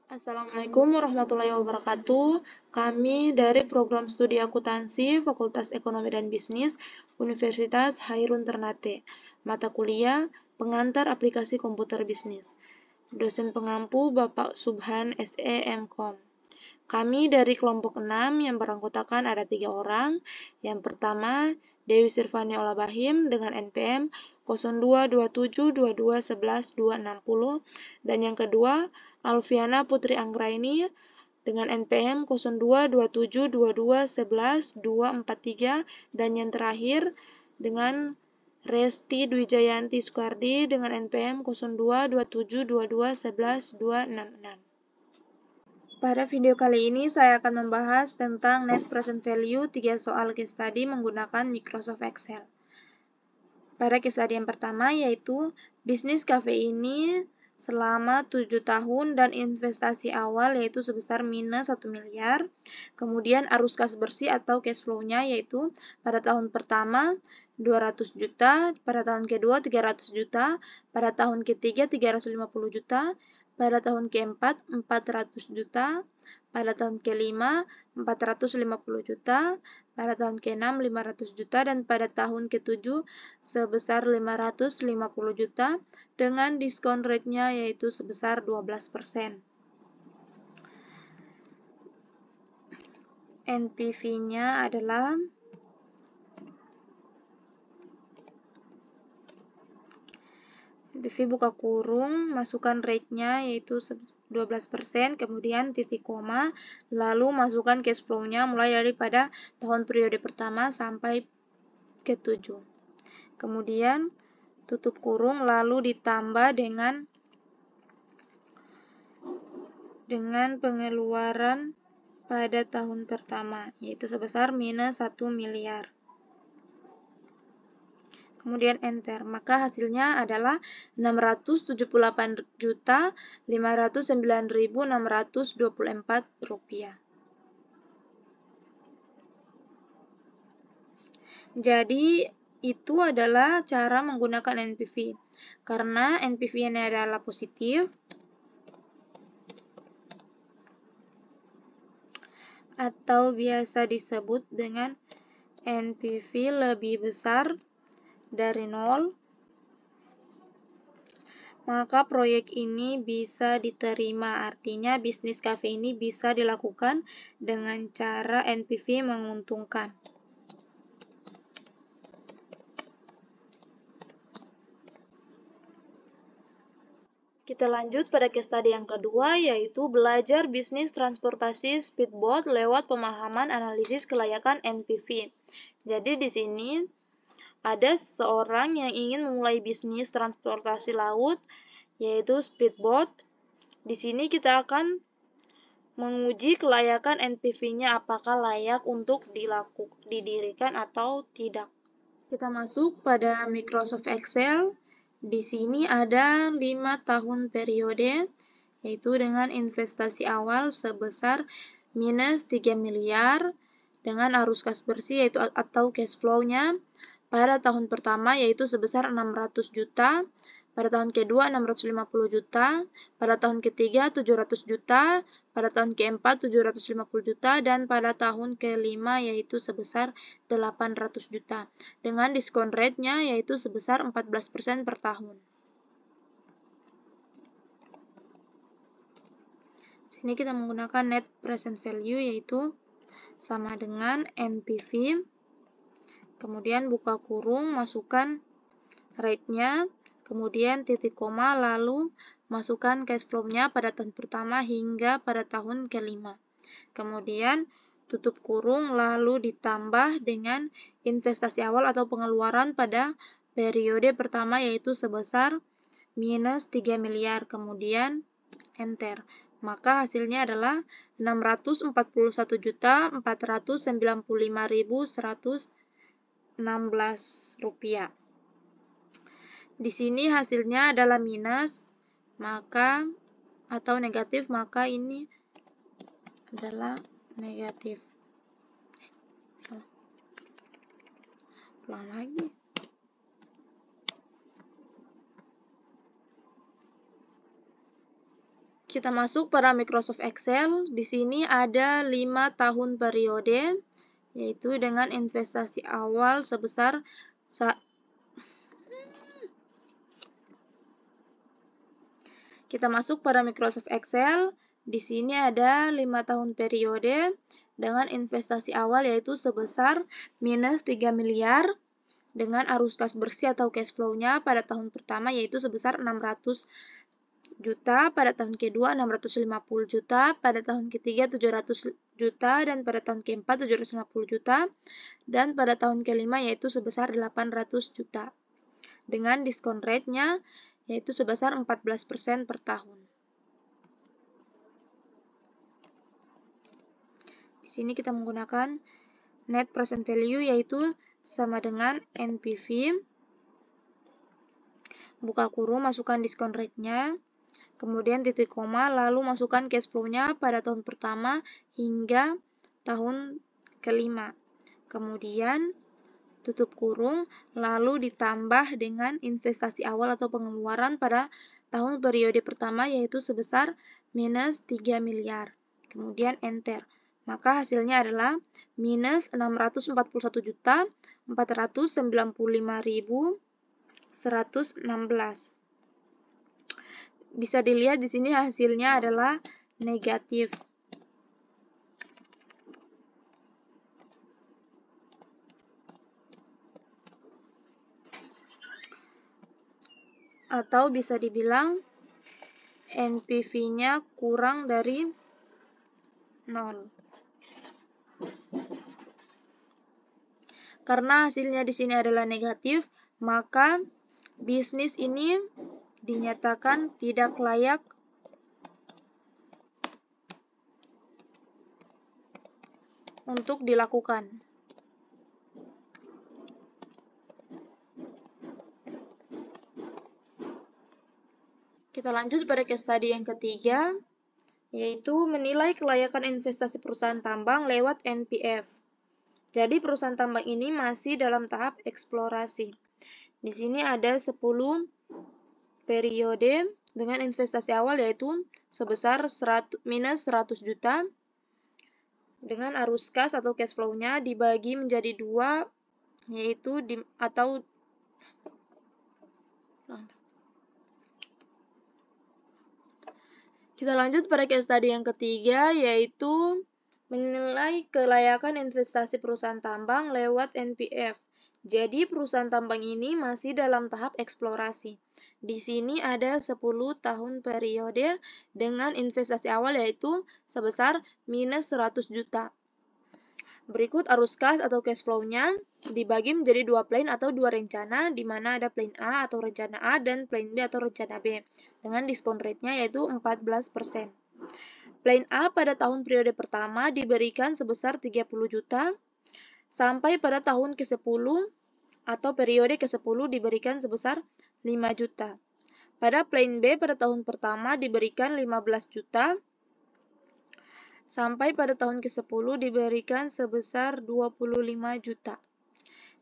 Assalamualaikum warahmatullahi wabarakatuh. Kami dari Program Studi Akuntansi Fakultas Ekonomi dan Bisnis Universitas Hairun Ternate. Mata kuliah Pengantar Aplikasi Komputer Bisnis. Dosen pengampu Bapak Subhan SE MKom. Kami dari kelompok 6 yang beranggotakan ada 3 orang. Yang pertama, Dewi Sirvani Olabahim dengan NPM 022722112260, dan yang kedua, Alfiana Putri Anggraini dengan NPM 022722112243, dan yang terakhir dengan Resti Dwijayanti Sukardi dengan NPM 022722112266. Pada video kali ini saya akan membahas tentang Net Present Value 3 soal case study menggunakan Microsoft Excel. Pada case study yang pertama yaitu bisnis cafe ini selama 7 tahun dan investasi awal yaitu sebesar minus 1 miliar. Kemudian arus kas bersih atau cash flow-nya yaitu pada tahun pertama 200 juta, pada tahun kedua 300 juta, pada tahun ketiga 350 juta, pada tahun keempat 400 juta, pada tahun kelima 450 juta, pada tahun keenam 500 juta, dan pada tahun ketujuh sebesar 550 juta dengan diskon rate-nya yaitu sebesar 12%. NPV-nya adalah NPV buka kurung, masukkan rate-nya yaitu 12%, kemudian titik koma, lalu masukkan cash flow-nya mulai daripada tahun periode pertama sampai ke-7. Kemudian tutup kurung lalu ditambah dengan pengeluaran pada tahun pertama yaitu sebesar minus 1 miliar. Kemudian enter, maka hasilnya adalah 678.509.624 rupiah. Jadi itu adalah cara menggunakan NPV. Karena NPV ini adalah positif, atau biasa disebut dengan NPV lebih besar dari 0, maka proyek ini bisa diterima. Artinya bisnis cafe ini bisa dilakukan dengan cara NPV menguntungkan. Kita lanjut pada case study yang kedua, yaitu belajar bisnis transportasi speedboat lewat pemahaman analisis kelayakan NPV. Jadi di sini ada seseorang yang ingin memulai bisnis transportasi laut, yaitu speedboat. Di sini kita akan menguji kelayakan NPV-nya apakah layak untuk didirikan atau tidak. Kita masuk pada Microsoft Excel. Di sini ada 5 tahun periode, yaitu dengan investasi awal sebesar minus 3 miliar, dengan arus kas bersih yaitu atau cash flow-nya pada tahun pertama yaitu sebesar 600 juta, pada tahun kedua 650 juta, pada tahun ketiga 700 juta, pada tahun keempat 750 juta, dan pada tahun kelima yaitu sebesar 800 juta dengan diskon rate-nya yaitu sebesar 14% per tahun. Sini kita menggunakan net present value yaitu sama dengan NPV, kemudian buka kurung, masukkan rate-nya, kemudian titik koma, lalu masukkan cash flow-nya pada tahun pertama hingga pada tahun kelima. Kemudian tutup kurung, lalu ditambah dengan investasi awal atau pengeluaran pada periode pertama yaitu sebesar minus 3 miliar, kemudian enter. Maka hasilnya adalah 641.499.116 rupiah. Di sini hasilnya adalah minus, maka atau negatif, maka ini adalah negatif. Ulang lagi. Kita masuk pada Microsoft Excel. Di sini ada 5 tahun periode, yaitu dengan investasi awal sebesar Kita masuk pada Microsoft Excel. Di sini ada 5 tahun periode dengan investasi awal yaitu sebesar minus 3 miliar dengan arus kas bersih atau cash flow-nya pada tahun pertama yaitu sebesar 600 juta, pada tahun kedua 650 juta, pada tahun ketiga 700 juta, dan pada tahun keempat 750 juta, dan pada tahun kelima yaitu sebesar 800 juta. Dengan diskon rate-nya yaitu sebesar 14% per tahun. Di sini kita menggunakan net present value yaitu sama dengan NPV. Buka kurung, masukkan diskon rate-nya. Kemudian titik koma, lalu masukkan cash flow-nya pada tahun pertama hingga tahun kelima. Kemudian tutup kurung, lalu ditambah dengan investasi awal atau pengeluaran pada tahun periode pertama yaitu sebesar minus 3 miliar. Kemudian enter. Maka hasilnya adalah minus 641.495.116. Bisa dilihat di sini hasilnya adalah negatif. Atau bisa dibilang NPV-nya kurang dari 0. Karena hasilnya di sini adalah negatif, maka bisnis ini dinyatakan tidak layak untuk dilakukan. Kita lanjut pada case study yang ketiga, yaitu menilai kelayakan investasi perusahaan tambang lewat NPF. Jadi perusahaan tambang ini masih dalam tahap eksplorasi. Di sini ada 10 periode dengan investasi awal yaitu sebesar minus 100 juta dengan arus kas atau cash flow-nya dibagi menjadi 2 yaitu Kita lanjut pada case study yang ketiga yaitu menilai kelayakan investasi perusahaan tambang lewat NPF. Jadi perusahaan tambang ini masih dalam tahap eksplorasi. Di sini ada 10 tahun periode dengan investasi awal yaitu sebesar minus 100 juta. Berikut arus kas atau cash flow-nya dibagi menjadi 2 plan atau 2 rencana, di mana ada plan A atau rencana A dan plan B atau rencana B, dengan diskon rate-nya yaitu 14%. Plan A pada tahun periode pertama diberikan sebesar 30 juta, sampai pada tahun ke-10 atau periode ke-10 diberikan sebesar 5 juta. Pada plan B pada tahun pertama diberikan 15 juta, sampai pada tahun ke-10 diberikan sebesar 25 juta.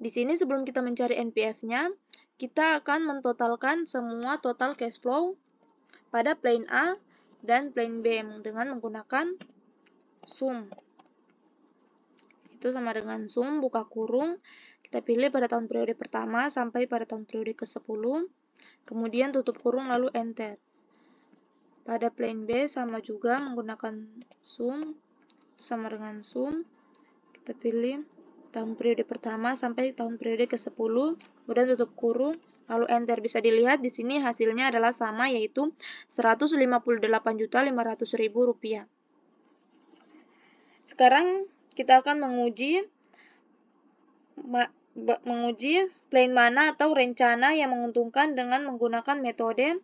Di sini sebelum kita mencari NPF-nya, kita akan mentotalkan semua total cash flow pada plan A dan plan B dengan menggunakan sum. Itu sama dengan sum, buka kurung, kita pilih pada tahun periode pertama sampai pada tahun periode ke-10, kemudian tutup kurung lalu enter. Pada plan B sama juga menggunakan sum, sama dengan sum, kita pilih tahun periode pertama sampai tahun periode ke-10, kemudian tutup kurung, lalu enter. Bisa dilihat di sini hasilnya adalah sama yaitu Rp158.500.000. Sekarang kita akan menguji plan mana atau rencana yang menguntungkan dengan menggunakan metode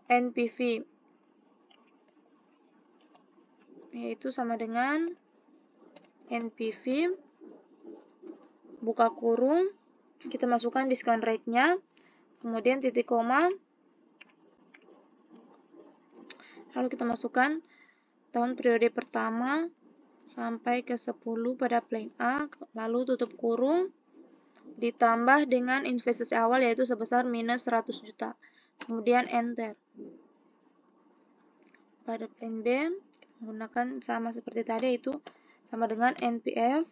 NPV, yaitu sama dengan NPV, buka kurung, kita masukkan diskon rate-nya, kemudian titik koma, lalu kita masukkan tahun periode pertama sampai ke-10 pada plan A, lalu tutup kurung, ditambah dengan investasi awal yaitu sebesar minus 100 juta. Kemudian enter. pada plan B menggunakan sama seperti tadi, yaitu sama dengan NPF,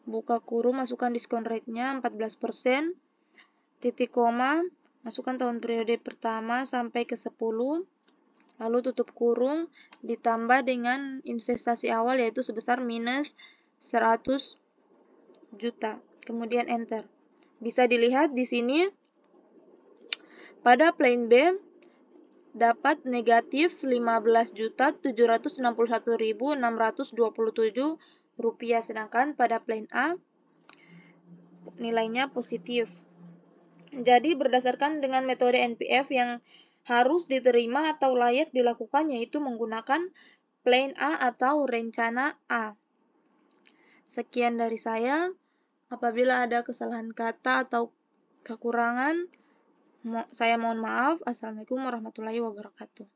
buka kurung, masukkan diskon rate-nya 14%, titik koma, masukkan tahun periode pertama sampai ke 10, lalu tutup kurung, ditambah dengan investasi awal yaitu sebesar minus 100 juta. Kemudian enter. Bisa dilihat di sini pada plan B dapat negatif 15.761.627 rupiah, sedangkan pada plan A nilainya positif. Jadi berdasarkan dengan metode NPF yang harus diterima atau layak dilakukan yaitu menggunakan plan A atau rencana A. Sekian dari saya. Apabila ada kesalahan kata atau kekurangan, saya mohon maaf. Assalamualaikum warahmatullahi wabarakatuh.